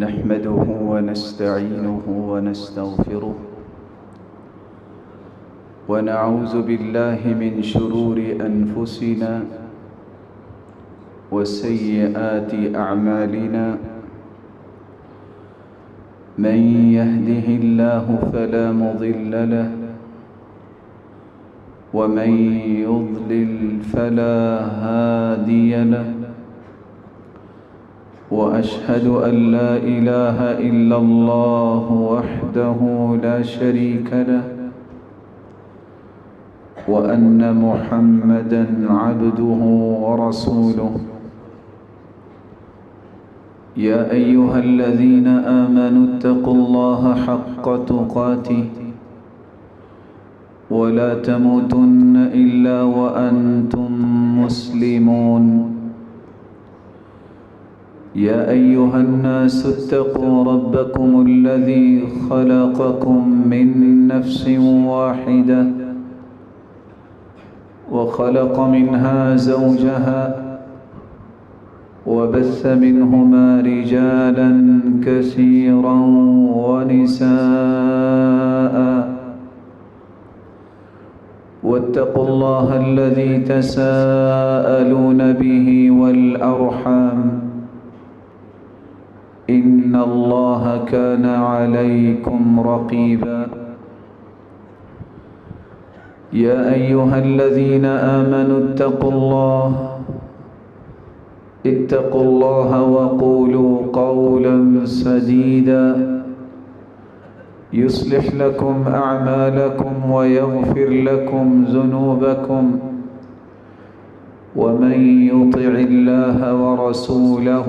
نحمده ونستعينه ونستغفره ونعوذ بالله من شرور أنفسنا وسيئات أعمالنا. من يهده الله فلا مضل له ومن يضلل فلا هادي له، وأشهد أن لا إله إلا الله وحده لا شريك له، وأن محمدًا عبده ورسوله. يا أيها الذين آمنوا اتقوا الله حق تقاته ولا تموتن إلا وأنتم مسلمون. يا أيها الناس اتقوا ربكم الذي خلقكم من نفس واحدة وخلق منها زوجها وبث منهما رجالا كثيرا ونساء، واتقوا الله الذي تساءلون به والأرحام، إن الله كان عليكم رقيبا. يا أيها الذين آمنوا اتقوا الله وقولوا قولا سديدا يصلح لكم أعمالكم ويغفر لكم ذنوبكم، ومن يطع الله ورسوله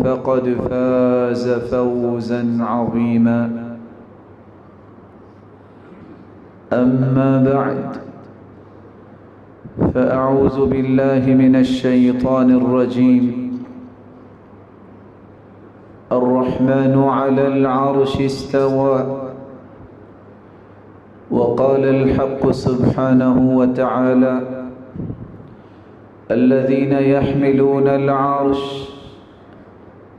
فقد فاز فوزا عظيما. أما بعد، فأعوذ بالله من الشيطان الرجيم. الرحمن على العرش استوى. وقال الحق سبحانه وتعالى: الذين يحملون العرش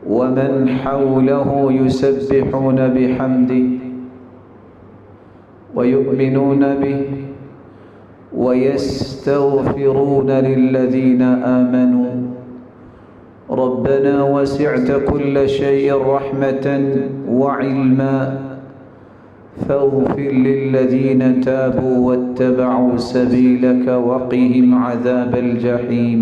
ومن حوله يسبحون بحمده ويؤمنون به ويستغفرون للذين آمنوا ربنا وسعت كل شيء رحمة وعلما فاغفر للذين تابوا واتبعوا سبيلك وقهم عذاب الجحيم.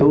2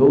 2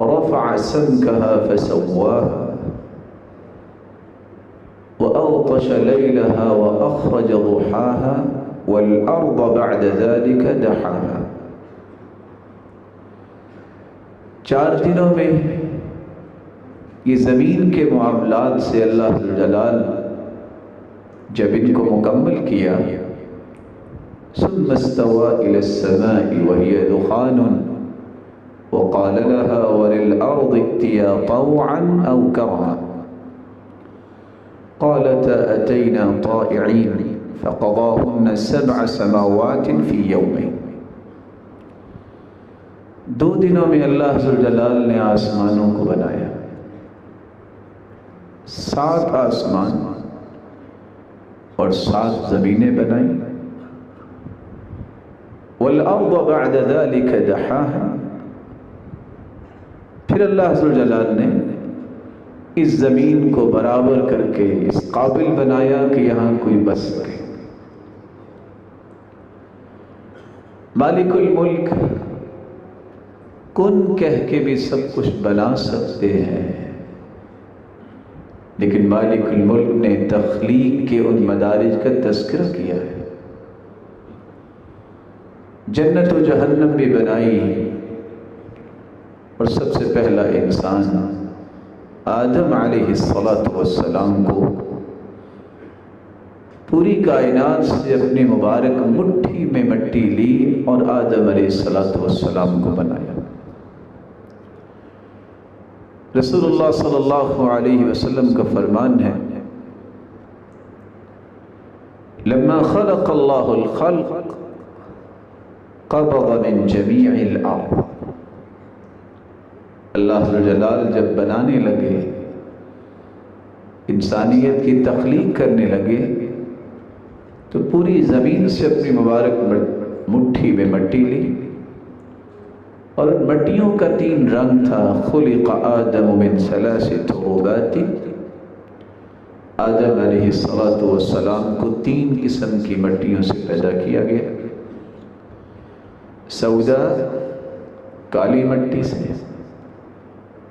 رفع سمكها فسواها وأغطش ليلها وأخرج ضحاها والأرض بعد ذلك دحاها. 4 دنوں میں یہ زمین کے معاملات سے اللہ جلال جب ان کو مکمل کیا، ثم استوى إلى السماء وهي دخان وقال لها وللأرض ائتيا طوعا أو كرها قالتا أتينا طائعين فقضاهن 7 سماوات في يومين. 2 دنوں میں اللہ ذوالجلال نے آسمانوں کو بنایا، 7 آسمان اور 7 زمینیں بنائیں. والارض بعد ذلك دحاها، پھر اللہ ذوالجلال نے اس زمین کو برابر کر کے اس قابل بنایا کہ یہاں کوئی بس سکے. مالک الملک کن کہہ کے بھی سب کچھ بنا سکتے ہیں، لیکن مالک الملک نے تخلیق کے ان مدارج کا تذکرہ کیا ہے. جنت و جہنم بھی بنائی، اور سب سے پہلا انسان آدم علیہ السلام کو پوری کائنات سے اپنی مبارک مٹھی میں مٹی لی اور آدم علیہ السلام کو بنایا. رسول اللہ صلی اللہ علیہ وسلم کا فرمان ہے، لما خلق اللہ الخلق قبض من جمیع الارض. اللہ جلال جب بنانے لگے، انسانیت کی تخلیق کرنے لگے، تو پوری زمین سے اپنی مبارک مٹھی میں مٹی لی، اور مٹیوں کا 3 رنگ تھا. خلق آدم من 3 تربات، آدم علیہ السلام کو 3 قسم کی مٹیوں سے پیدا کیا گیا. سودا کالی مٹی سے،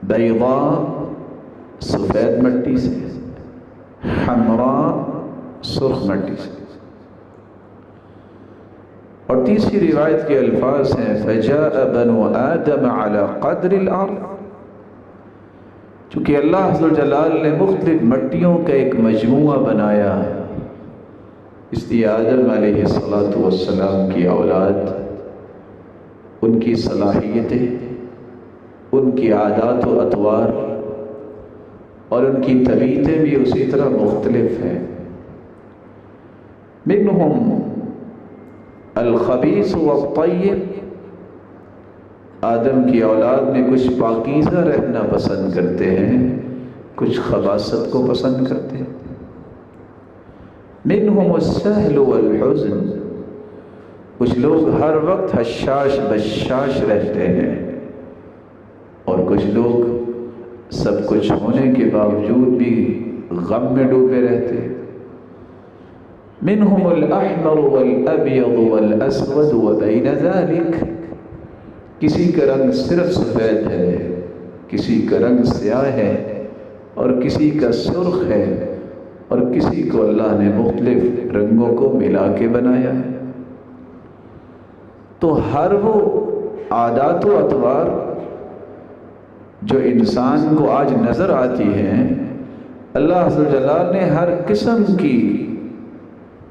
بیضاء سفید مٹی سے، حمراء سرخ مٹی سے. اور تیسری روایت کے الفاظ ہیں فجاء بنو آدم على قدر الارض. چونکہ اللہ عز و جلال نے مختلف مٹیوں کا ایک مجموعہ بنایا، اس لیے آدم علیہ السلام کی اولاد، ان کی صلاحیتیں، ان کی عادات و اطوار اور ان کی طبیعتیں بھی اسی طرح مختلف ہیں. منہم الخبیث والطیب، آدم کی اولاد میں کچھ پاکیزہ رہنا پسند کرتے ہیں، کچھ خباثت کو پسند کرتے ہیں. منہم السہل والحزن، کچھ لوگ ہر وقت حشاش بشاش رہتے ہیں، اور کچھ لوگ سب کچھ ہونے کے باوجود بھی غم میں ڈوبے رہتے ہیں. منہم الاحمر والابیض والاسود وبین ذلک، کسی کا رنگ صرف سفید ہے، کسی کا رنگ سیاہ ہے، اور کسی کا سرخ ہے، اور کسی کو اللہ نے مختلف رنگوں کو ملا کے بنایا ہے. تو ہر وہ عادات و اطوار جو انسان کو آج نظر آتی ہیں، اللہ عز و جلال نے ہر قسم کی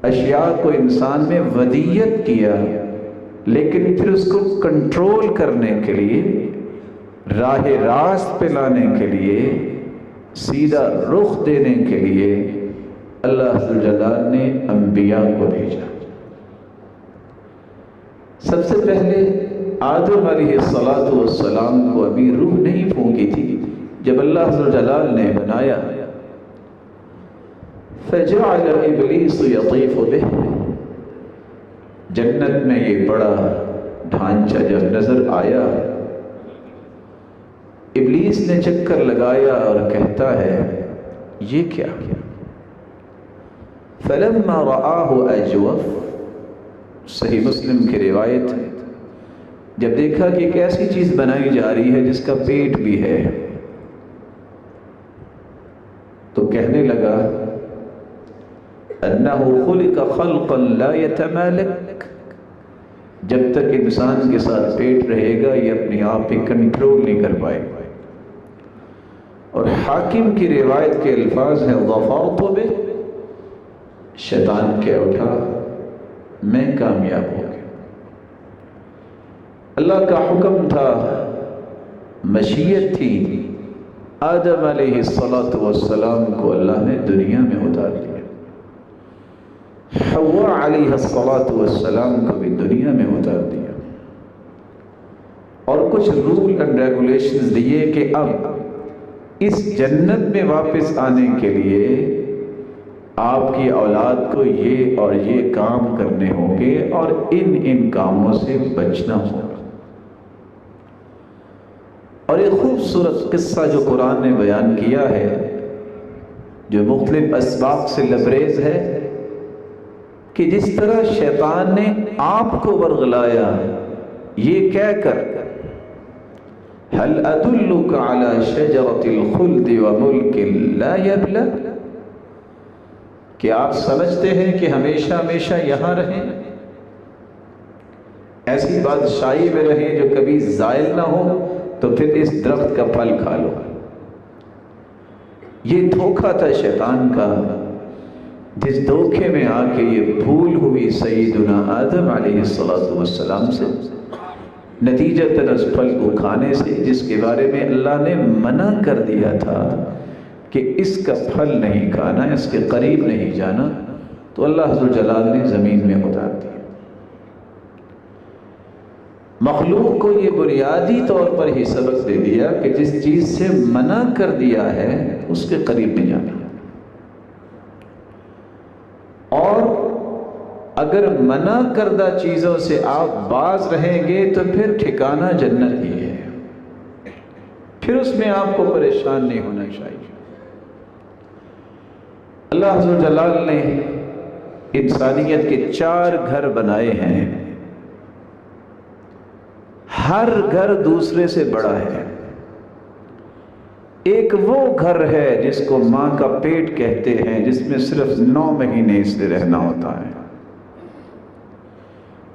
اشیاء کو انسان میں ودیت کیا، لیکن پھر اس کو کنٹرول کرنے کے لیے، راہ راست پہ لانے کے لیے، سیدھا رخ دینے کے لیے اللہ عز و جلال نے انبیاء کو بھیجا. سب سے پہلے آدم علیہ السلام کو ابھی روح نہیں پھونکی تھی. جب اللہ عز و جلال نے بنایا، فجعل ابلیس یطیف بہ، جنت میں یہ بڑا ڈھانچہ جب نظر آیا، ابلیس نے چکر لگایا اور کہتا ہے یہ کیا؟ فلما رآہ اجوف، صحیح مسلم کی روایت ہے، جب دیکھا کہ ایک ایسی چیز بنائی جا رہی ہے جس کا پیٹ بھی ہے، تو کہنے لگا انہ خلق خلقا لا یتمالک، جب تک انسان کے ساتھ پیٹ رہے گا یہ اپنے آپ پہ کنٹرول نہیں کر پائے گا۔ اور حاکم کی روایت کے الفاظ ہیں ظفرت بہ، شیطان کہہ اٹھا میں کامیاب ہو گیا۔ اللہ کا حکم تھا، مشیت تھی، آدم علیہ السلام کو اللہ نے دنیا میں اتار دیا، حوا علیہ السلام کو بھی دنیا میں اتار دیا، اور کچھ رول اینڈ ریگولیشنز دیے کہ اب اس جنت میں واپس آنے کے لیے آپ کی اولاد کو یہ اور یہ کام کرنے ہوں گے اور ان کاموں سے بچنا ہوگا۔ اور ایک خوبصورت قصہ جو قرآن نے بیان کیا ہے، جو مختلف اسباق سے لبریز ہے، کہ جس طرح شیطان نے آپ کو ورغلایا یہ کہہ کر هل ادلک علی شجرۃ الخلد وملک لا یبلی، کہ آپ سمجھتے ہیں کہ ہمیشہ ہمیشہ یہاں رہیں، ایسی بادشاہی میں رہیں جو کبھی زائل نہ ہو، تو پھر اس درخت کا پھل کھا لو۔ یہ دھوکہ تھا شیطان کا، جس دھوکے میں آ کے یہ بھول ہوئی سیدنا آدم علیہ السلام سے، نتیجتاً اس پھل کو کھانے سے جس کے بارے میں اللہ نے منع کر دیا تھا کہ اس کا پھل نہیں کھانا، اس کے قریب نہیں جانا، تو اللہ عز و جلال نے زمین میں اتار دیا۔ مخلوق کو یہ بنیادی طور پر ہی سبق دے دیا کہ جس چیز سے منع کر دیا ہے اس کے قریب نہیں جانا، اور اگر منع کردہ چیزوں سے آپ باز رہیں گے تو پھر ٹھکانہ جنت ہی ہے، پھر اس میں آپ کو پریشان نہیں ہونا چاہیے۔ اللہ عز و جلال نے انسانیت کے 4 گھر بنائے ہیں، ہر گھر دوسرے سے بڑا ہے۔ ایک وہ گھر ہے جس کو ماں کا پیٹ کہتے ہیں، جس میں صرف 9 مہینے اس سے رہنا ہوتا ہے۔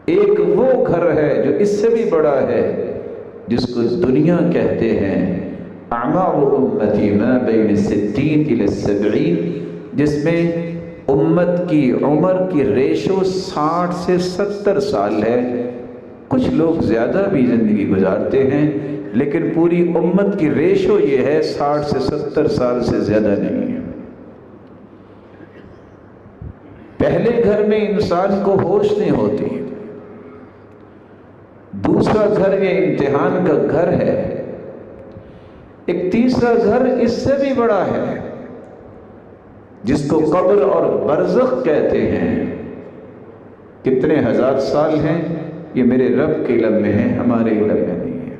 ایک وہ گھر ہے جو اس سے بھی بڑا ہے، جس کو دنیا کہتے ہیں، اعمار امتی ما بین 60 الی 70، جس میں امت کی عمر کی ریشو 60 سے 70 سال ہے۔ کچھ لوگ زیادہ بھی زندگی گزارتے ہیں، لیکن پوری امت کی ریشو یہ ہے 60 سے 70 سال سے زیادہ نہیں ہے۔ پہلے گھر میں انسان کو ہوش نہیں ہوتی، دوسرا گھر یہ امتحان کا گھر ہے، ایک تیسرا گھر اس سے بھی بڑا ہے جس کو قبر اور برزخ کہتے ہیں۔ کتنے ہزار سال ہیں یہ میرے رب کے علم میں ہے، ہمارے علم میں نہیں ہے۔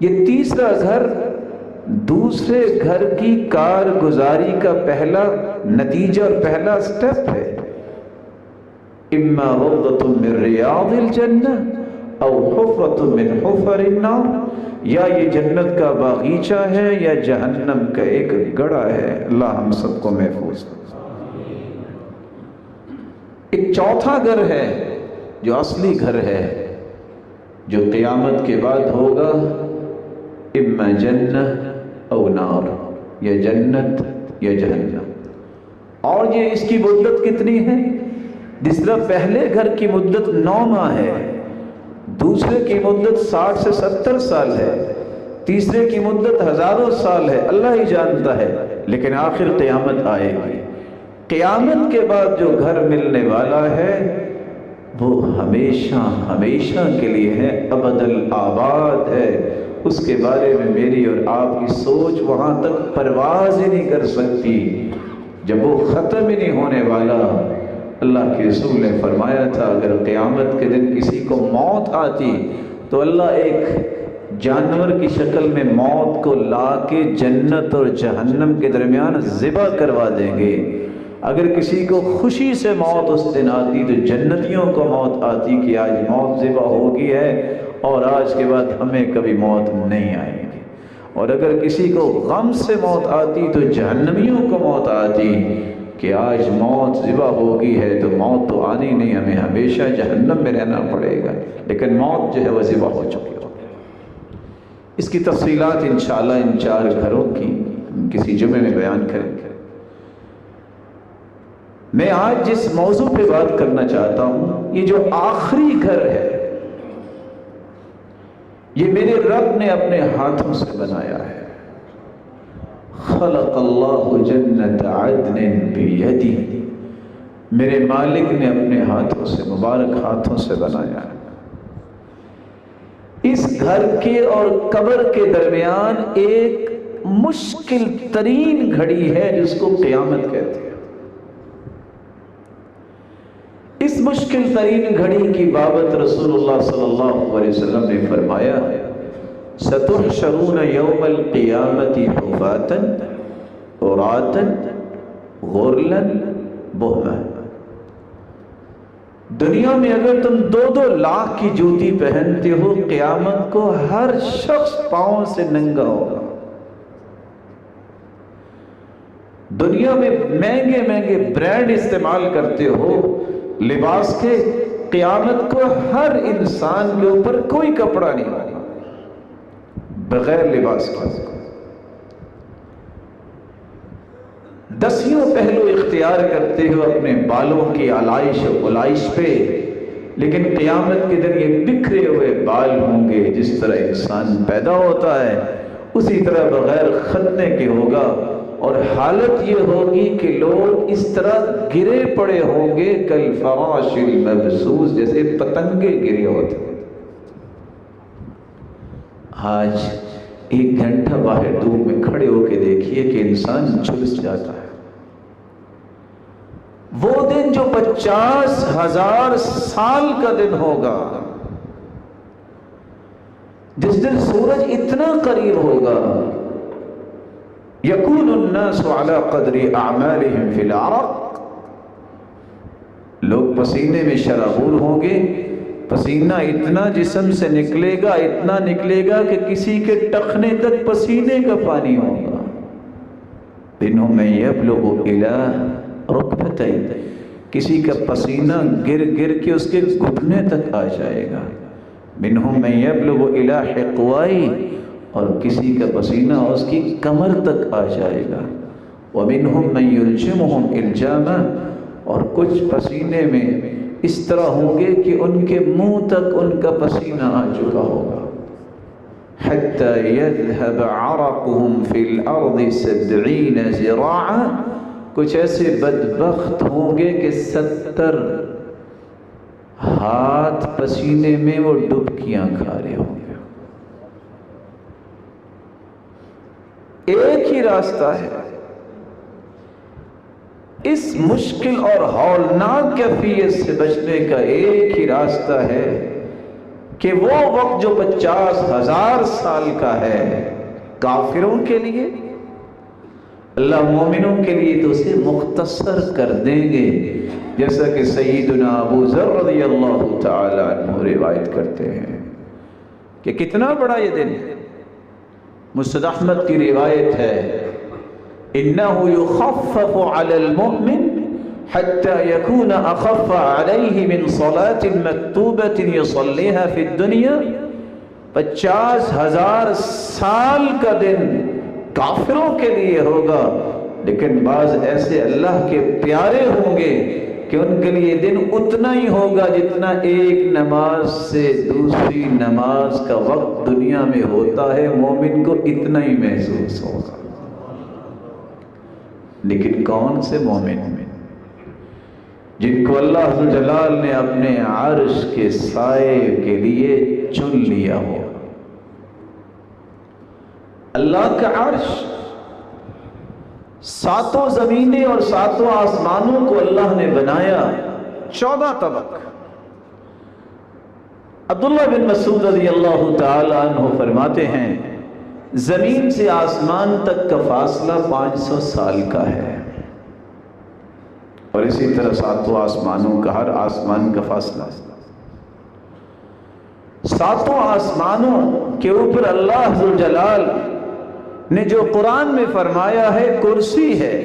یہ تیسرا گھر دوسرے گھر کی کارگزاری کا پہلا نتیجہ اور پہلا سٹیپ ہے، اما روضۃ من ریاض الجنہ او حفرۃ من حفر النار، یا یہ جنت کا باغیچہ ہے یا جہنم کا ایک گڑھا ہے۔ اللہ ہم سب کو محفوظ کرے۔ ایک چوتھا گھر ہے جو اصلی گھر ہے، جو قیامت کے بعد ہوگا، اما جنہ او نار، یا جنت یا جہنم۔ اور یہ اس کی مدت کتنی ہے؟ جس طرح پہلے گھر کی مدت 9 ماہ ہے، دوسرے کی مدت 60 سے 70 سال ہے، تیسرے کی مدت ہزاروں سال ہے، اللہ ہی جانتا ہے، لیکن آخر قیامت آئے گی۔ قیامت کے بعد جو گھر ملنے والا ہے وہ ہمیشہ ہمیشہ کے لیے ہے، ابد الآباد ہے۔ اس کے بارے میں میری اور آپ کی سوچ وہاں تک پرواز ہی نہیں کر سکتی جب وہ ختم ہی نہیں ہونے والا۔ اللہ کے رسول نے فرمایا تھا اگر قیامت کے دن کسی کو موت آتی تو اللہ ایک جانور کی شکل میں موت کو لا کے جنت اور جہنم کے درمیان ذبح کروا دیں گے، اگر کسی کو خوشی سے موت اس دن آتی تو جنتیوں کو موت آتی کہ آج موت ذبح ہوگی ہے اور آج کے بعد ہمیں کبھی موت نہیں آئے گی، اور اگر کسی کو غم سے موت آتی تو جہنمیوں کو موت آتی کہ آج موت ذبح ہوگی ہے تو موت تو آنی نہیں، ہمیں ہمیشہ جہنم میں رہنا پڑے گا، لیکن موت جو ہے وہ ذبح ہو چکی ہو۔ اس کی تفصیلات انشاءاللہ ان 4 گھروں کی کسی جمعے میں بیان کریں گے۔ میں آج جس موضوع پہ بات کرنا چاہتا ہوں، یہ جو آخری گھر ہے یہ میرے رب نے اپنے ہاتھوں سے بنایا ہے۔ خلق اللہ جنت عدن بیدی، میرے مالک نے اپنے ہاتھوں سے، مبارک ہاتھوں سے بنایا ہے۔ اس گھر کے اور قبر کے درمیان ایک مشکل ترین گھڑی ہے جس کو قیامت کہتے ہیں۔ اس مشکل ترین گھڑی کی بابت رسول اللہ صلی اللہ علیہ وسلم نے فرمایا، سَتُحْشَرُونَ يَوْمَ الْقِيَامَةِ حُفَاةً عُرَاةً غُرْلًا بُهْمًا۔ دنیا میں اگر تم 2 لاکھ کی جوتی پہنتے ہو، قیامت کو ہر شخص پاؤں سے ننگا ہوگا۔ دنیا میں مہنگے مہنگے برانڈ استعمال کرتے ہو لباس کے، قیامت کو ہر انسان کے اوپر کوئی کپڑا نہیں ہوگا بغیر لباس کے۔ 10 پہلو اختیار کرتے ہو اپنے بالوں کی آلائش و غلائش پہ، لیکن قیامت کے دن یہ بکھرے ہوئے بال ہوں گے۔ جس طرح انسان پیدا ہوتا ہے اسی طرح بغیر ختنے کے ہوگا، اور حالت یہ ہوگی کہ لوگ اس طرح گرے پڑے ہوں گے کالفراش المبثوث، جیسے پتنگے گرے ہوتے ہیں۔ آج 1 گھنٹہ باہر دھوپ میں کھڑے ہو کے دیکھیے کہ انسان جھلس جاتا ہے۔ وہ دن جو 50,000 سال کا دن ہوگا، جس دن سورج اتنا قریب ہوگا، یکون الناس علی قدر اعمالہم فی العرق، لوگ پسینے میں شرابور ہوں گے، پسینہ اتنا جسم سے نکلے گا، اتنا نکلے گا کہ کسی کے ٹخنے تک پسینے کا پانی ہوگا۔ منہم من یبلغ الی رکبتین، کسی کا پسینہ گر گر کے اس کے گھٹنے تک آ جائے گا۔ منہم من یبلغ الی حقوائی، اور کسی کا پسینہ اس کی کمر تک آ جائے گا۔ ومنہم من یلجمہم الجاما، اور کچھ پسینے میں اس طرح ہوں گے کہ ان کے منہ تک ان کا پسینہ آ چکا ہوگا۔ حتی یذهب عرقهم فی الارض 70 ذراعا، کچھ ایسے بدبخت ہوں گے کہ 70 ہاتھ پسینے میں وہ ڈبکیاں کھا رہے ہوں گے۔ ایک ہی راستہ ہے اس مشکل اور ہولناک کیفیت سے بچنے کا، ایک ہی راستہ ہے کہ وہ وقت جو 50,000 سال کا ہے کافروں کے لیے، اللہ مومنوں کے لیے تو اسے مختصر کر دیں گے، جیسا کہ سیدنا ابو ذر رضی اللہ تعالی عنہ روایت کرتے ہیں کہ کتنا بڑا یہ دن ہے۔ مسند احمد کی روایت ہے، انه يخفف على المؤمن حتى يكون اخف عليه من صلاة مكتوبة يصليها في الدنيا۔ 50,000 سال کا دن کافروں کے لیے ہوگا، لیکن بعض ایسے اللہ کے پیارے ہوں گے کہ ان کے لیے دن اتنا ہی ہوگا جتنا ایک نماز سے دوسری نماز کا وقت دنیا میں ہوتا ہے، مومن کو اتنا ہی محسوس ہوگا۔ لیکن کون سے مومن؟ جن کو اللہ جلال نے اپنے عرش کے سائے کے لیے چن لیا ہو۔ اللہ کا عرش 7 زمینیں اور 7 آسمانوں کو اللہ نے بنایا 14 طبق۔ عبداللہ بن مسعود رضی اللہ تعالی عنہ فرماتے ہیں، زمین سے آسمان تک کا فاصلہ 500 سال کا ہے۔ اور اسی طرح ساتوں آسمانوں کا ہر آسمان کا فاصلہ. ساتوں آسمانوں کے اوپر اللہ ذوالجلال نے جو قرآن میں فرمایا ہے کرسی ہے،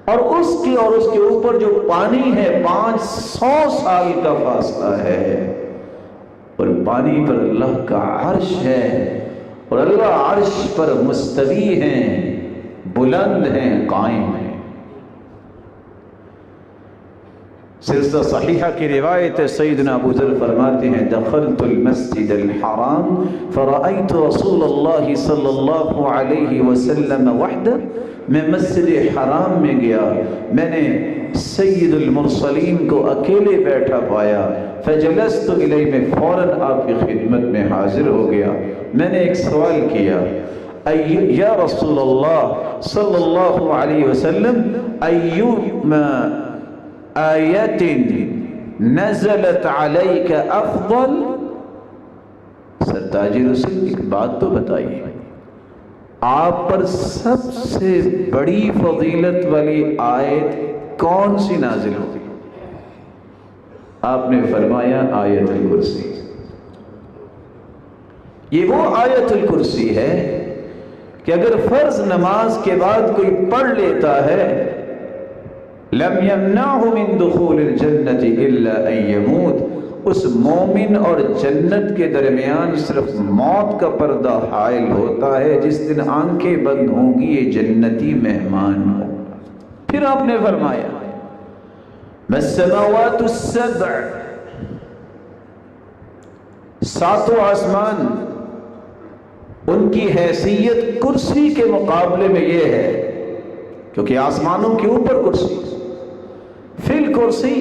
اور اس کے اوپر جو پانی ہے 500 سال کا فاصلہ ہے، اور پانی پر اللہ کا عرش ہے، اور اللہ عرش پر مستوی ہیں، بلند ہیں، قائم ہیں. سلسلہ صحیحہ کی روایت ہے، سیدنا ابو ذر فرماتے ہیں دخلت المسجد الحرام فرأيت رسول اللہ صلی اللہ علیہ وسلم وحدہ. میں مسجد حرام میں گیا، میں نے سید المرسلین کو اکیلے بیٹھا پایا. فجلست الیہ، میں فوراً آپ کی خدمت میں حاضر ہو گیا. میں نے ایک سوال کیا، یا رسول اللہ صلی اللہ علیہ وسلم ایوما آیت نزلت علیک افضل. سرتاج رسول ایک بات تو بتائیے، آپ پر سب سے بڑی فضیلت والی آیت کون سی نازل ہوئی؟ آپ نے فرمایا آیت الکرسی. یہ وہ آیت الکرسی ہے کہ اگر فرض نماز کے بعد کوئی پڑھ لیتا ہے لم يمنعه من دخول الجنة الا ان يموت، اس مومن اور جنت کے درمیان صرف موت کا پردہ حائل ہوتا ہے. جس دن آنکھیں بند ہوں گی یہ جنتی مہمان ہوگا. پھر آپ نے فرمایا السماوات السبع، ساتوں آسمان، ان کی حیثیت کرسی کے مقابلے میں یہ ہے، کیونکہ آسمانوں کے اوپر کرسی. فی الکرسی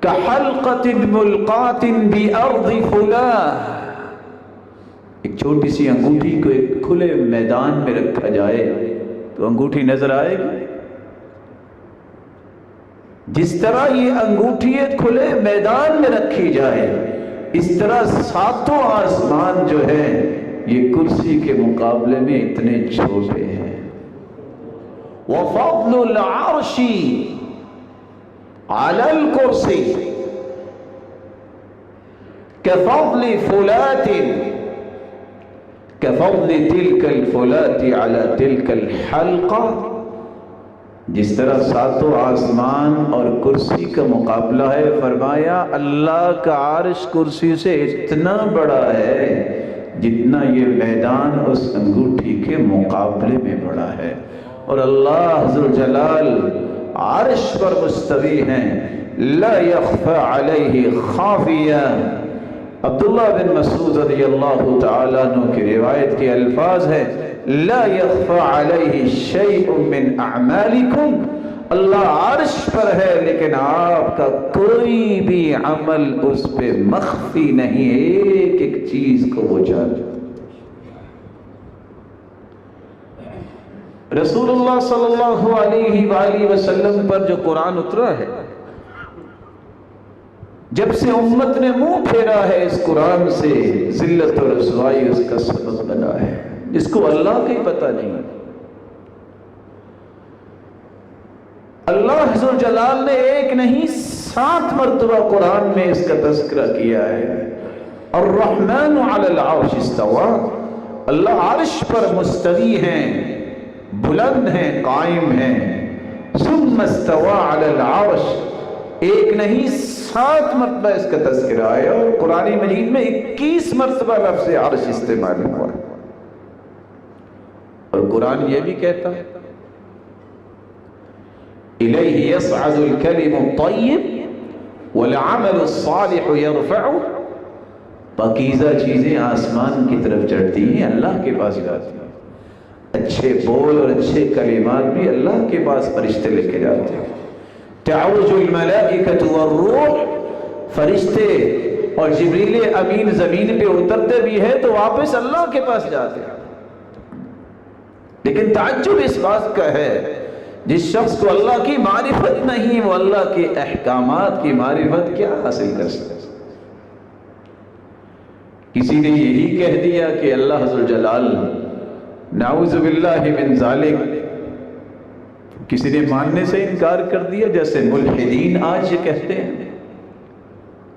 کحلقۃ ملقاۃ بارض فلاح، ایک چھوٹی سی انگوٹھی کو ایک کھلے میدان میں رکھا جائے تو انگوٹھی نظر آئے گی. جس طرح یہ انگوٹھی ایک کھلے میدان میں رکھی جائے، اس طرح ساتوں آسمان جو ہے یہ کرسی کے مقابلے میں اتنے چھوٹے ہیں. وفضل العرش علی الکرسی کفضل فلات کفضل تلک الفلات علی تلک الحلقہ. جس طرح ساتوں آسمان اور کرسی کا مقابلہ ہے، فرمایا اللہ کا عرش کرسی سے اتنا بڑا ہے جتنا یہ میدان اس انگوٹھی کے مقابلے میں بڑا ہے. اور اللہ ذوالجلال عرش پر مستوی ہیں، لا يخفى علیہ خافیہ. عبداللہ بن مسعود رضی اللہ تعالیٰ عنہ کی روایت کے الفاظ ہیں لا يخفى علیہ شیء من اعمالکم. اللہ عرش پر ہے لیکن آپ کا کوئی بھی عمل اس پہ مخفی نہیں، ایک ایک چیز کو وہ جانتا. رسول اللہ صلی اللہ علیہ وآلہ وسلم پر جو قرآن اترا ہے، جب سے امت نے منہ پھیرا ہے اس قرآن سے، ذلت اور رسوائی اس کا سبب بنا ہے، جس کو اللہ کا ہی پتہ نہیں. اللہ ذوالجلال نے ایک نہیں 7 مرتبہ قرآن میں اس کا تذکرہ کیا ہے. الرحمن علی العرش استوى، اللہ عرش پر مستوی ہیں، بلند ہیں، قائم ہیں. ثم استوى علی العرش، ایک نہیں 7 مرتبہ اس کا تذکرہ ہے، اور قرآن مجید میں 21 مرتبہ لفظ عرش استعمال ہوا ہے. اور قرآن یہ بھی کہتا ہے الیہ یصعد الکلم الطیب والعمل الصالح یرفعہ. پاکیزہ چیزیں آسمان کی طرف چڑھتی ہیں، اللہ کے پاس جاتی ہیں. اچھے بول اور اچھے کلمات بھی اللہ کے پاس فرشتے لے کے جاتے ہیں. تعرج الملائکۃ والروح، فرشتے اور جبریل امین زمین پہ اترتے بھی ہیں تو واپس اللہ کے پاس جاتے ہیں. لیکن تعجب اس بات کا ہے جس شخص کو اللہ کی معرفت نہیں، وہ اللہ کے احکامات کی معرفت کیا حاصل کر سکتا. کسی نے یہی کہہ دیا کہ اللہ ذوالجلال نعوذ باللہ من ذالک کسی نے ماننے سے انکار کر دیا، جیسے ملحدین آج یہ کہتے ہیں۔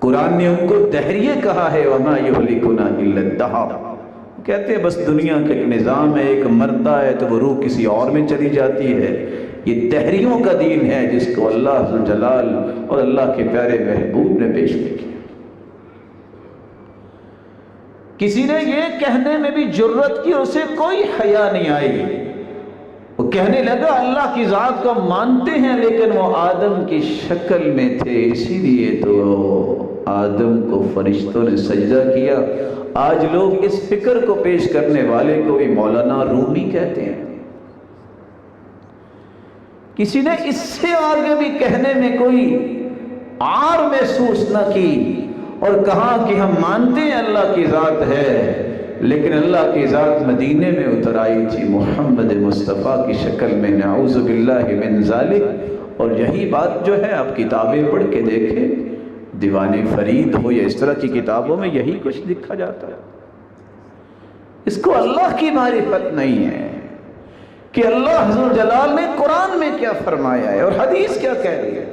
قرآن نے ان کو دہریے کہا ہے، وَمَا يُهْلِكُنَا إِلَّا الدَّهْرُ، کہتے ہیں بس دنیا کا ایک نظام ہے، ایک مرتا ہے تو وہ روح کسی اور میں چلی جاتی ہے۔ یہ دہریوں کا دین ہے جس کو اللہ ذو جلال اور اللہ کے پیارے محبوب نے پیش کیا۔ کسی نے یہ کہنے میں بھی جرت کی، اسے کوئی حیا نہیں آئی، وہ کہنے لگا اللہ کی ذات کو مانتے ہیں لیکن وہ آدم کی شکل میں تھے، اسی لیے تو آدم کو فرشتوں نے سجدہ کیا۔ آج لوگ اس فکر کو پیش کرنے والے کو بھی مولانا رومی کہتے ہیں۔ کسی نے اس سے آگے بھی کہنے میں کوئی عار محسوس نہ کی اور کہا کہ ہم مانتے ہیں اللہ کی ذات ہے، لیکن اللہ کی ذات مدینے میں اتر آئی تھی محمد مصطفیٰ کی شکل میں، نعوذ باللہ من ذالک۔ اور یہی بات جو ہے آپ کتابیں پڑھ کے دیکھیں، دیوان فرید ہو یا اس طرح کی کتابوں میں یہی کچھ لکھا جاتا ہے۔ اس کو اللہ کی معرفت نہیں ہے کہ اللہ ذو جلال نے قرآن میں کیا فرمایا ہے اور حدیث کیا کہہ رہی ہے۔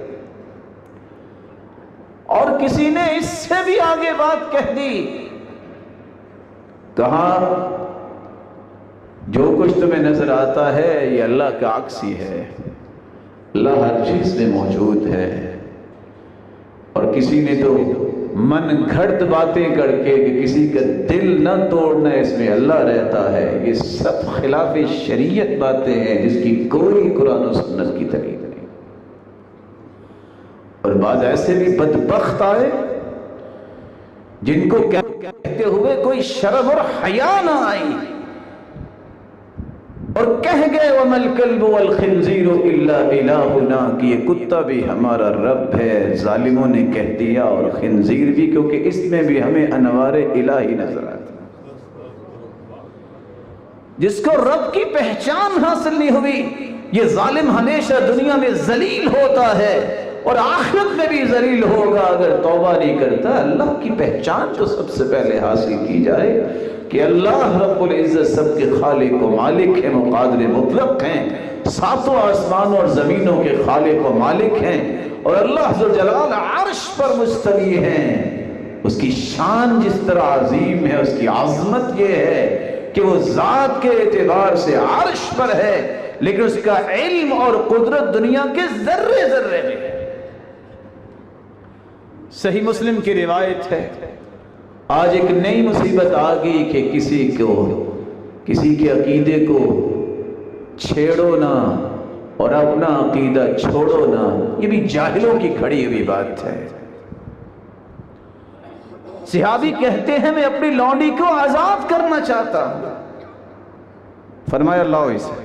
اور کسی نے اس سے بھی آگے بات کہہ دی، کہا جو کچھ تمہیں نظر آتا ہے یہ اللہ کا عکس ہی ہے، اللہ ہر چیز میں موجود ہے۔ اور کسی نے تو من گھڑت باتیں کر کے کہ کسی کا دل نہ توڑنا اس میں اللہ رہتا ہے، یہ سب خلاف شریعت باتیں ہیں جس کی کوئی قرآن و سنت کی دلیل نہیں۔ اور بعض ایسے بھی بدبخت آئے جن کو کہتے ہوئے کوئی شرم اور حیا نہ آئی، اور کہہ گئے وَمَا الْكَلْبُ وَالْخِنْزِيرُ إِلَّا إِلَٰهُنَا، کہ یہ کتا بھی ہمارا رب ہے۔ ظالموں نے کہہ دیا، اور خنزیر بھی، کیونکہ اس میں بھی ہمیں انوار الہی نظر آتی۔ جس کو رب کی پہچان حاصل نہیں ہوئی، یہ ظالم ہمیشہ دنیا میں ذلیل ہوتا ہے اور آخرت میں بھی ذلیل ہوگا اگر توبہ نہیں کرتا۔ اللہ کی پہچان تو سب سے پہلے حاصل کی جائے کہ اللہ رب العزت سب کے خالق و مالک ہیں، مقادر مطلق ہیں، ساتوں آسمانوں اور زمینوں کے خالق و مالک ہیں، اور اللہ ذو جلال عرش پر مستوی ہیں۔ اس کی شان جس طرح عظیم ہے، اس کی عظمت یہ ہے کہ وہ ذات کے اعتبار سے عرش پر ہے، لیکن اس کا علم اور قدرت دنیا کے ذرے ذرے میں ہے۔ صحیح مسلم کی روایت ہے، آج ایک نئی مصیبت آ گئی کہ کسی کے عقیدے کو چھیڑو نہ اور اپنا عقیدہ چھوڑو نہ، یہ بھی جاہلوں کی کھڑی ہوئی بات ہے۔ صحابی کہتے ہیں میں اپنی لونڈی کو آزاد کرنا چاہتا ہوں، فرمایا لاؤ اسے۔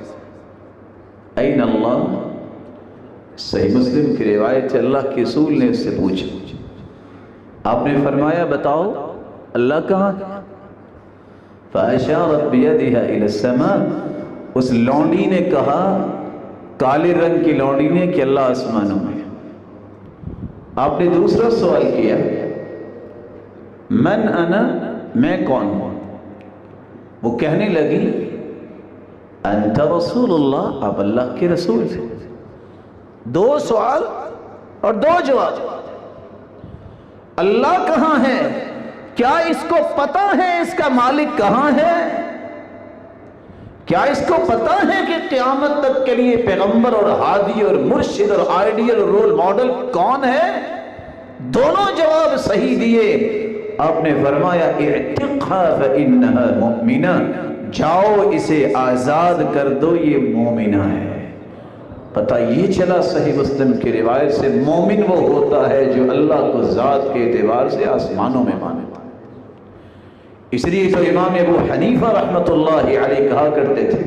این اللہ؟ صحیح مسلم کی روایت ہے، اللہ کے رسول نے اس سے پوچھا، آپ نے فرمایا بتاؤ اللہ کہاں؟ فَأَشَارَتْ بِيَدِهَا إِلَى السَّمَاءِ، اس لونڈی نے کہا، کالے رنگ کی لونڈی نے، کہ اللہ آسمانوں میں۔ آپ نے دوسرا سوال کیا، من انا، میں کون ہوں؟ وہ کہنے لگی انت رسول اللہ، آپ اللہ کے رسول ہیں۔ دو سوال اور دو جواب۔ اللہ کہاں ہے؟ کیا اس کو پتا ہے اس کا مالک کہاں ہے؟ کیا اس کو پتا ہے کہ قیامت تک کے لیے پیغمبر اور ہادی اور مرشد اور آئیڈیل اور رول ماڈل کون ہے؟ دونوں جواب صحیح دیے۔ آپ نے فرمایا اعتقها فإنها مؤمنہ، جاؤ اسے آزاد کر دو، یہ مومنہ ہے۔ پتہ یہ چلا صحیح مسلم کی روایت سے، مومن وہ ہوتا ہے جو اللہ کو ذات کے اعتبار سے آسمانوں میں مانتا ہے۔ اس لیے تو امام ابو حنیفہ رحمۃ اللہ علیہ کہا کرتے تھے،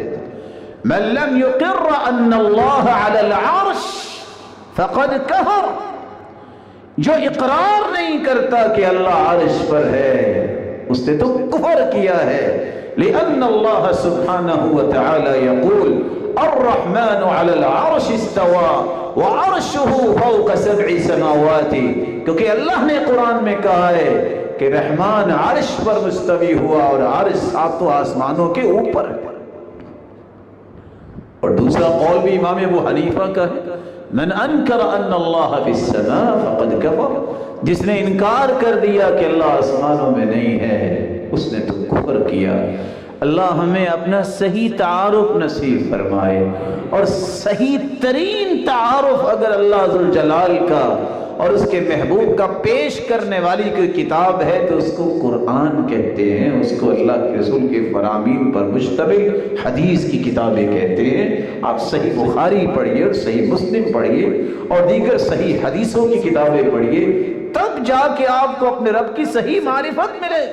من لم یقر ان اللہ علی العرش فقد کفر، جو اقرار نہیں کرتا کہ اللہ عرش پر ہے اس نے تو کفر کیا ہے۔ لأن اللہ سبحانہ وتعالی یقول الرحمن علی العرش استوى وعرشه فوق 7 سماوات، کیونکہ اللہ نے قرآن میں کہا ہے کہ رحمان عرش پر مستوی ہوا اور عرش 7 آسمانوں کے اوپر ہے۔ اور دوسرا قول بھی امام ابو حنیفہ کا ہے، من انکر ان اللہ فی السماء فقد کفر، جس نے انکار کر دیا کہ اللہ آسمانوں میں نہیں ہے اس نے تو کفر کیا۔ اللہ ہمیں اپنا صحیح تعارف نصیب فرمائے، اور صحیح ترین تعارف اگر اللہ ذوالجلال کا اور اس کے محبوب کا پیش کرنے والی کوئی کتاب ہے تو اس کو قرآن کہتے ہیں، اس کو اللہ کے رسول کے فرامین پر مشتمل حدیث کی کتابیں کہتے ہیں۔ آپ صحیح بخاری پڑھیے اور صحیح مسلم پڑھیے اور دیگر صحیح حدیثوں کی کتابیں پڑھیے، تب جا کے آپ کو اپنے رب کی صحیح معرفت ملے۔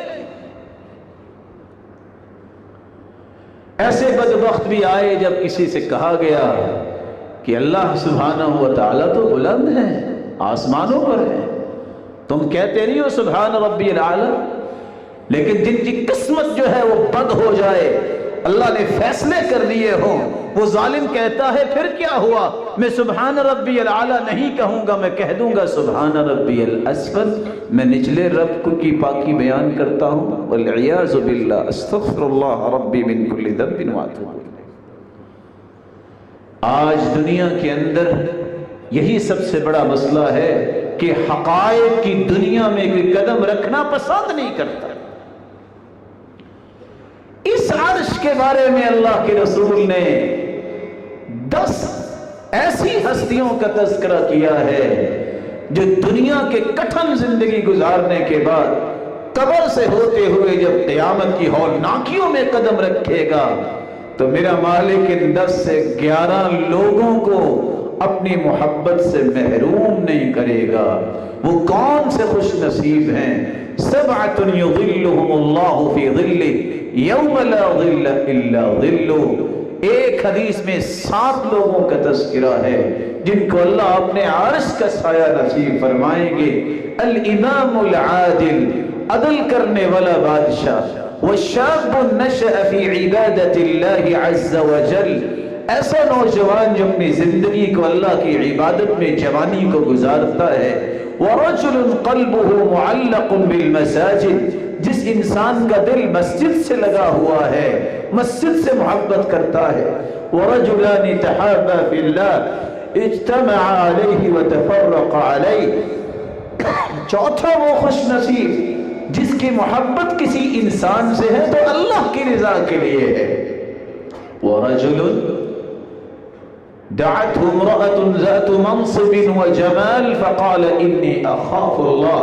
ایسے بدبخت بھی آئے جب کسی سے کہا گیا کہ اللہ سبحانہ و تعالیٰ تو بلند ہے، آسمانوں پر ہے، تم کہتے نہیں ہو سبحان ربی الاعلی، لیکن جن کی قسمت جو ہے وہ بد ہو جائے، اللہ نے فیصلے کر دیے ہوں، وہ ظالم کہتا ہے پھر کیا ہوا، میں سبحان ربی الاعلی نہیں کہوں گا، میں کہہ دوں گا سبحان ربی الاسفل، میں نچلے رب کی پاکی بیان کرتا ہوں، والعیاذ باللہ، استغفر اللہ ربی من کل ذنب واتوب الیہ۔ آج دنیا کے اندر یہی سب سے بڑا مسئلہ ہے کہ حقائق کی دنیا میں کوئی قدم رکھنا پسند نہیں کرتا۔ اس عرش کے بارے میں اللہ کے رسول نے 10 ایسی ہستیوں کا تذکرہ کیا ہے جو دنیا کے کٹھن زندگی گزارنے کے بعد قبر سے ہوتے ہوئے جب قیامت کی ہولناکیوں میں قدم رکھے گا تو میرا مالک ان 10 سے 11 لوگوں کو اپنی محبت سے محروم نہیں کرے گا۔ وہ کون سے خوش نصیب ہیں؟ سبعۃ یظلھم اللہ فی ظلہ یوم لا ظل الا ظلہ۔ ایک حدیث میں 7 لوگوں کا تذکرہ ہے جن کو اللہ اپنے عرش کا سایہ نصیب فرمائیں گے۔ الامام العادل، عدل کرنے والا بادشاہ، والشاب نشأ فی عبادت اللہ عز وجل، ایسا نوجوان جو اپنی زندگی کو اللہ کی عبادت میں جوانی کو گزارتا ہے۔ وَرَجُلٌ قَلْبُهُ مُعَلَّقٌ بِالْمَسَاجِدِ، جس انسان کا دل مسجد سے لگا ہوا ہے، مسجد سے محبت کرتا ہے۔ وَرَجُلَانِ تَحَابَا فِي اللَّهِ اجْتَمَعَ عَلَيْهِ وَتَفَرَّقَ عَلَيْهِ۔ چوتھا وہ خوش نصیب جس کی محبت کسی انسان سے ہے تو اللہ کی رضا کے لیے ہے۔ وَرَجُلٌ دعته امرأة ذات منصب وجمال فقال انی اخاف اللہ۔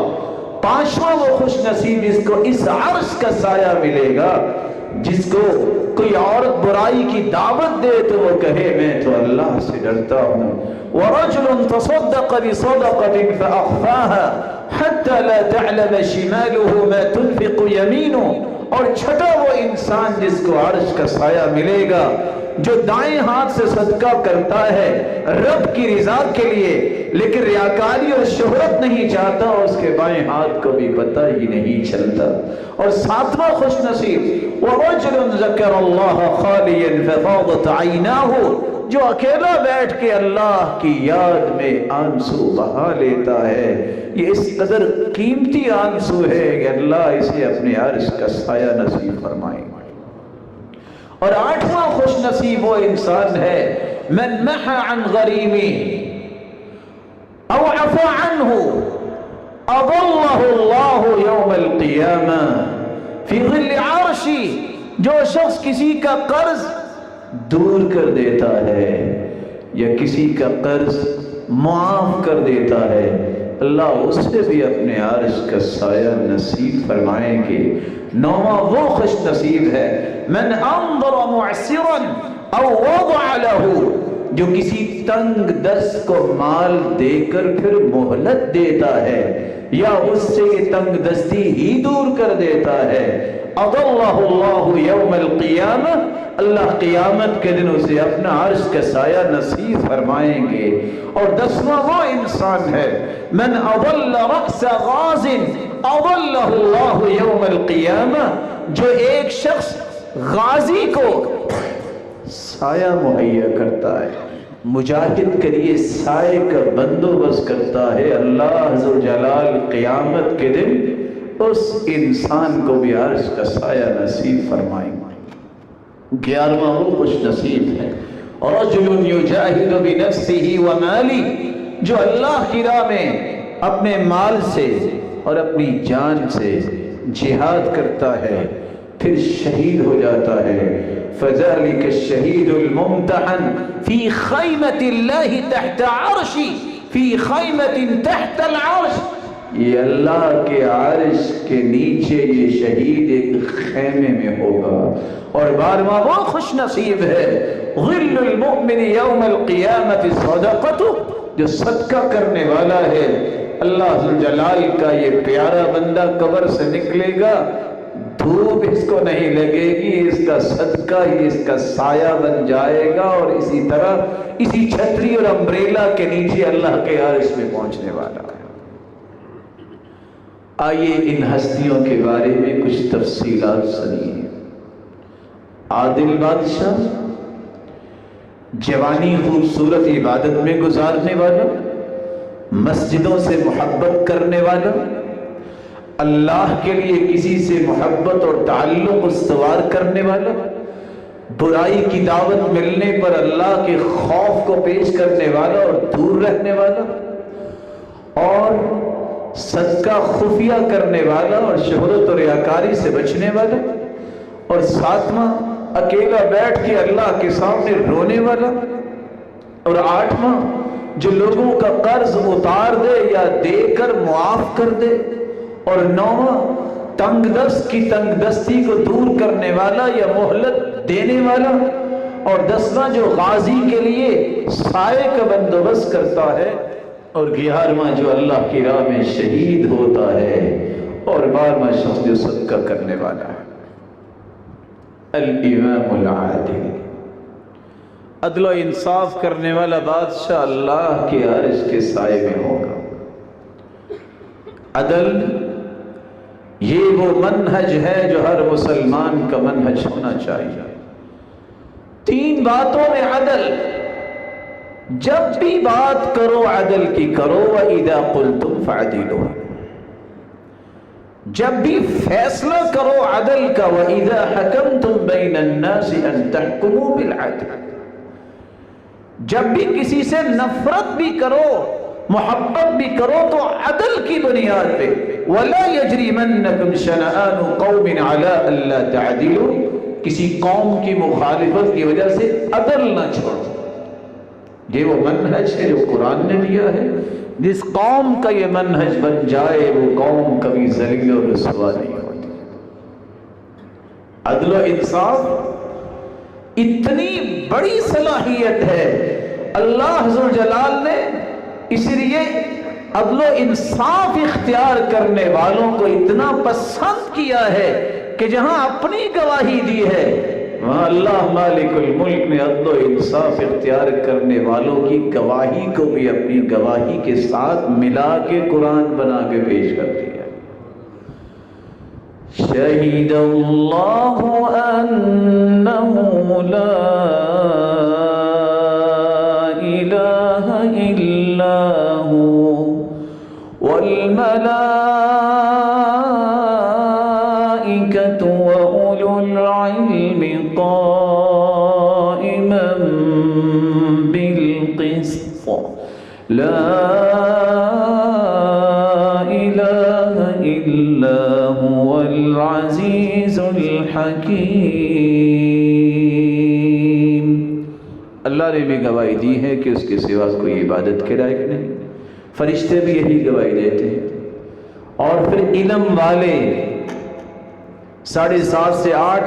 پانچواں وہ خوش نصیب جس کو اس عرش کا سایہ ملے گا، جس کو کوئی عورت برائی کی دعوت دے تو وہ کہے میں تو اللہ سے ڈرتا ہوں۔ وَرَجُلٌ تَصَدَّقَ بِصَدَقَةٍ فَأَخْفَاهَا حَتَّى لَا تَعْلَمَ شِمَالُهُ مَا تُنْفِقُ يَمِينُهُ۔ اور چھٹا وہ انسان جس کو عرش کا سایہ ملے گا جو دائیں ہاتھ سے صدقہ کرتا ہے رب کی رضا کے لیے، لیکن ریاکاری اور شہرت نہیں چاہتا، اور اس کے بائیں ہاتھ کو بھی پتہ ہی نہیں چلتا۔ اور 7واں خوش نصیب وَرَجُلٌ ذَكَرَ اللَّهَ خَالِيًا فَفَاضَتْ عَيْنَاهُ، جو اکیلا بیٹھ کے اللہ کی یاد میں آنسو بہا لیتا ہے۔ یہ اس قدر قیمتی آنسو ہے کہ اللہ اسے اپنے عرش کا سایہ نصیب فرمائے۔ اور 8واں خوش نصیب وہ انسان ہے من محى عن غریمی او عفا عنہ اضلہ اللہ یوم القیامہ فی ظل عرشی، جو شخص کسی کا قرض دور کر دیتا ہے یا کسی کا قرض معاف کر دیتا ہے، اللہ اس سے بھی اپنے عرش کا سایہ نصیب فرمائیں گے۔ 9واں وہ خوش نصیب ہے من انظر معسرا او وضع له، جو کسی تنگ دست کو مال دے کر پھر مہلت دیتا ہے یا اس سے یہ تنگ دستی ہی دور کر دیتا ہے۔ اضلہ اللہ یوم القیامہ، اللہ قیامت کے دن اسے اپنا عرش کا سایہ نصیب فرمائیں گے۔ اور 10واں وہ انسان ہے من اضل رأس غاز اضلہ اللہ یوم القیامہ، جو ایک شخص غازی کو سایہ مہیا کرتا ہے، مجاہد کے لیے سائے کا بندوبست کرتا ہے، اللہ ذوالجلال قیامت کے دن اس انسان کو بھی عرش کا سایہ نصیب فرمائیں گے۔ 11واں وہ خوش نصیب ہے رجل یجاہد بنفسہ ومالہ، جو اللہ کی راہ میں اپنے مال سے اور اپنی جان سے جہاد کرتا ہے پھر شہید ہو جاتا ہے، فذلک الشہید الممتحن فی خیمۃ اللہ تحت عرشی، فی خیمۃ تحت العرش، یہ اللہ کے عرش کے نیچے یہ شہید ایک خیمے میں ہوگا۔ اور 12واں وہ خوش نصیب ہے، ظل المؤمن یوم القیامت صدقتہ، جو صدقہ کرنے والا ہے، اللہ ذوالجلال کا یہ پیارا بندہ قبر سے نکلے گا، دھوپ اس کو نہیں لگے گی، اس کا صدقہ ہی اس کا سایہ بن جائے گا، اور اسی طرح اسی چھتری اور امبریلا کے نیچے اللہ کے عرش میں پہنچنے والا ہے۔ آئیے ان ہستیوں کے بارے میں کچھ تفصیلات سنیے۔ عادل بادشاہ، جوانی خوبصورت عبادت میں گزارنے والا، مسجدوں سے محبت کرنے والا، اللہ کے لیے کسی سے محبت اور تعلق استوار کرنے والا، برائی کی دعوت ملنے پر اللہ کے خوف کو پیش کرنے والا اور دور رہنے والا، اور صدقہ خفیہ کرنے والا اور شہرت و ریاکاری سے بچنے والا، اور 7واں اکیلا بیٹھ کے اللہ کے سامنے رونے والا، اور 8واں جو لوگوں کا قرض اتار دے یا دے کر معاف کر دے، اور 9واں تنگ دست کی تنگ دستی کو دور کرنے والا یا مہلت دینے والا، اور 10واں جو غازی کے لیے سائے کا بندوبست کرتا ہے، اور 11واں جو اللہ کی راہ میں شہید ہوتا ہے، اور 12واں شخص جو صدقہ کرنے والا ہے۔ الامام العادل، عدل و انصاف کرنے والا بادشاہ اللہ کے عرش کے سائے میں ہوگا۔ عدل یہ وہ منہج ہے جو ہر مسلمان کا منہج ہونا چاہیے۔ 3 باتوں میں عدل، جب بھی بات کرو عدل کی کرو، وَإِذَا قُلْتُمْ فَعْدِلُوا، جب بھی فیصلہ کرو عدل کا، وَإِذَا حَكَمْتُمْ بَيْنَ النَّاسِ أَن تَحْكُمُوا بِالْعَدْلِ، جب بھی کسی سے نفرت بھی کرو محبت بھی کرو تو عدل کی بنیاد پہ، وَلَا يَجْرِمَنَّكُمْ شَنَآنُ قَوْمٍ عَلَىٰ أَلَّا تَعْدِلُوا، کسی قوم کی مخالفت کی وجہ سے عدل نہ چھوڑو۔ یہ وہ منہج ہے جو قرآن نے دیا ہے، جس قوم کا یہ منہج بن جائے وہ قوم کبھی ذلیل و رسوا نہیں ہوتی۔ عدل و انصاف اتنی بڑی صلاحیت ہے، اللہ ذوالجلال نے اس لیے عدل و انصاف اختیار کرنے والوں کو اتنا پسند کیا ہے کہ جہاں اپنی گواہی دی ہے وہاں اللہ مالک الملک نے عدل و انصاف اختیار کرنے والوں کی گواہی کو بھی اپنی گواہی کے ساتھ ملا کے قرآن بنا کے پیش کر دیا۔ شہید اللہ انہ لا الہ الا ہو والملائکۃ وأولو العلم قائما بالقسط لا الہ الا هو العزیز الحکیم۔ اللہ نے بھی گواہی دی ہے کہ اس کے سوا کوئی عبادت کے لائق نہیں، فرشتے بھی یہی گواہی دیتے ہیں، اور پھر علم والے 7.5 سے 8